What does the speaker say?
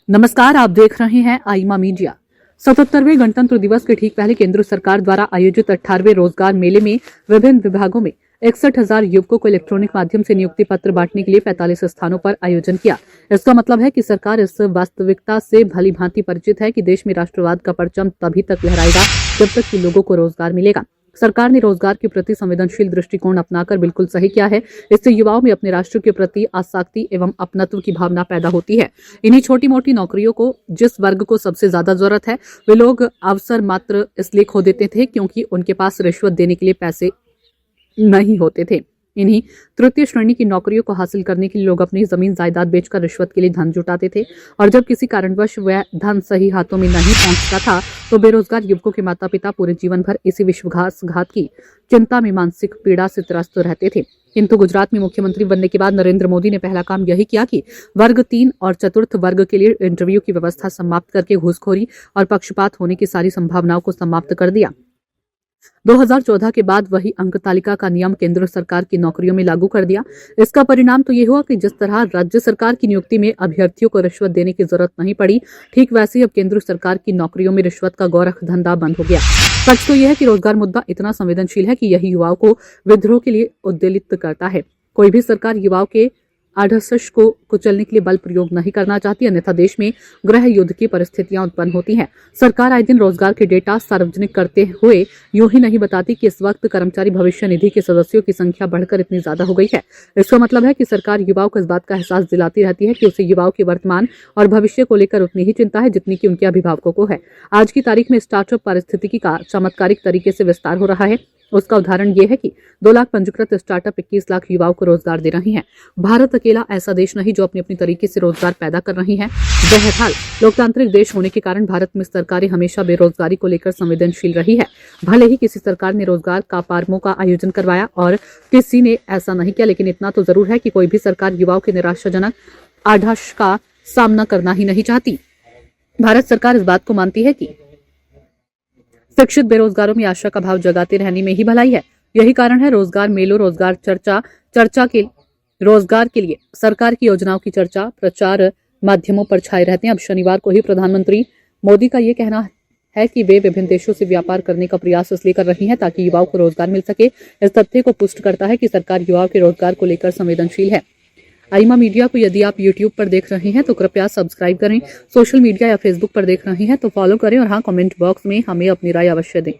नमस्कार, आप देख रहे हैं आईमा मीडिया। 77वें गणतंत्र दिवस के ठीक पहले केंद्र सरकार द्वारा आयोजित 18वें रोजगार मेले में विभिन्न विभागों में 61,000 युवकों को इलेक्ट्रॉनिक माध्यम से नियुक्ति पत्र बांटने के लिए 45 स्थानों पर आयोजन किया। इसका मतलब है कि सरकार इस वास्तविकता से भली भांति परिचित है कि देश में राष्ट्रवाद का परचम तभी तक लहराएगा जब तक कि लोगों को रोजगार मिलेगा। सरकार ने रोजगार के प्रति संवेदनशील दृष्टिकोण अपनाकर बिल्कुल सही किया है। इससे युवाओं में अपने राष्ट्र के प्रति आसक्ति एवं अपनत्व की भावना पैदा होती है। इन्हीं छोटी मोटी नौकरियों को जिस वर्ग को सबसे ज्यादा जरूरत है, वे लोग अवसर मात्र इसलिए खो देते थे क्योंकि उनके पास रिश्वत देने के लिए पैसे नहीं होते थे। इन्हीं तृतीय श्रेणी की नौकरियों को हासिल करने के लिए लोग अपनी जमीन जायदाद बेचकर रिश्वत के लिए धन जुटाते थे और जब किसी कारणवश वह धन सही हाथों में नहीं पहुंचता था तो बेरोजगार युवकों के माता पिता पूरे जीवन भर इसी विश्वासघात की चिंता में मानसिक पीड़ा से त्रस्त रहते थे। किंतु गुजरात में मुख्यमंत्री बनने के बाद नरेंद्र मोदी ने पहला काम यही किया कि वर्ग 3 और चतुर्थ वर्ग के लिए इंटरव्यू की व्यवस्था समाप्त करके घूसखोरी और पक्षपात होने की सारी संभावनाओं को समाप्त कर दिया। 2014 के बाद वही अंक तालिका का नियम केंद्र सरकार की नौकरियों में लागू कर दिया। इसका परिणाम तो ये हुआ कि जिस तरह राज्य सरकार की नियुक्ति में अभ्यर्थियों को रिश्वत देने की जरूरत नहीं पड़ी, ठीक वैसे ही अब केंद्र सरकार की नौकरियों में रिश्वत का गोरख धंधा बंद हो गया। सच तो यह है कि रोजगार मुद्दा इतना संवेदनशील है कि यही युवाओं को विद्रोह के लिए उद्वेलित करता है। कोई भी सरकार युवाओं के आढ़सश को कुचलने के लिए बल प्रयोग नहीं करना चाहती, अन्यथा देश में गृह युद्ध की परिस्थितियां उत्पन्न होती हैं। सरकार आए दिन रोजगार के डेटा सार्वजनिक करते हुए यूं ही नहीं बताती कि इस वक्त कर्मचारी भविष्य निधि के सदस्यों की संख्या बढ़कर इतनी ज्यादा हो गई है। इसका मतलब है कि सरकार युवाओं को इस बात का एहसास दिलाती रहती है कि उसे युवाओं के वर्तमान और भविष्य को लेकर उतनी ही चिंता है जितनी कि उनके अभिभावकों को है। आज की तारीख में स्टार्टअप पारिस्थितिकी का चमत्कारिक तरीके से विस्तार हो रहा है। उसका उदाहरण ये है कि 2 लाख पंजीकृत स्टार्टअप 21 लाख युवाओं को रोजगार दे रही हैं। भारत अकेला ऐसा देश नहीं जो अपने अपने तरीके से रोजगार पैदा कर रही है। बहरहाल लोकतांत्रिक देश होने के कारण भारत में सरकारें हमेशा बेरोजगारी को लेकर संवेदनशील रही है। भले ही किसी सरकार ने रोजगार का पारमों का आयोजन करवाया और किसी ने ऐसा नहीं किया, लेकिन इतना तो जरूर है कि कोई भी सरकार युवाओं के निराशाजनक आढ़ाष का सामना करना ही नहीं चाहती। भारत सरकार इस बात को मानती है कि शिक्षित बेरोजगारों में आशा का भाव जगाते रहने में ही भलाई है। यही कारण है रोजगार मेलों, रोजगार चर्चा के रोजगार के लिए सरकार की योजनाओं की चर्चा प्रचार माध्यमों पर छाए रहते हैं। अब शनिवार को ही प्रधानमंत्री मोदी का ये कहना है कि वे विभिन्न देशों से व्यापार करने का प्रयास इसलिए कर रही हैं ताकि युवाओं को रोजगार मिल सके। इस तथ्य को पुष्ट करता है कि सरकार युवाओं के रोजगार को लेकर संवेदनशील है। आईमा मीडिया को यदि आप YouTube पर देख रहे हैं तो कृपया सब्सक्राइब करें। सोशल मीडिया या फेसबुक पर देख रहे हैं तो फॉलो करें और हाँ, कमेंट बॉक्स में हमें अपनी राय अवश्य दें।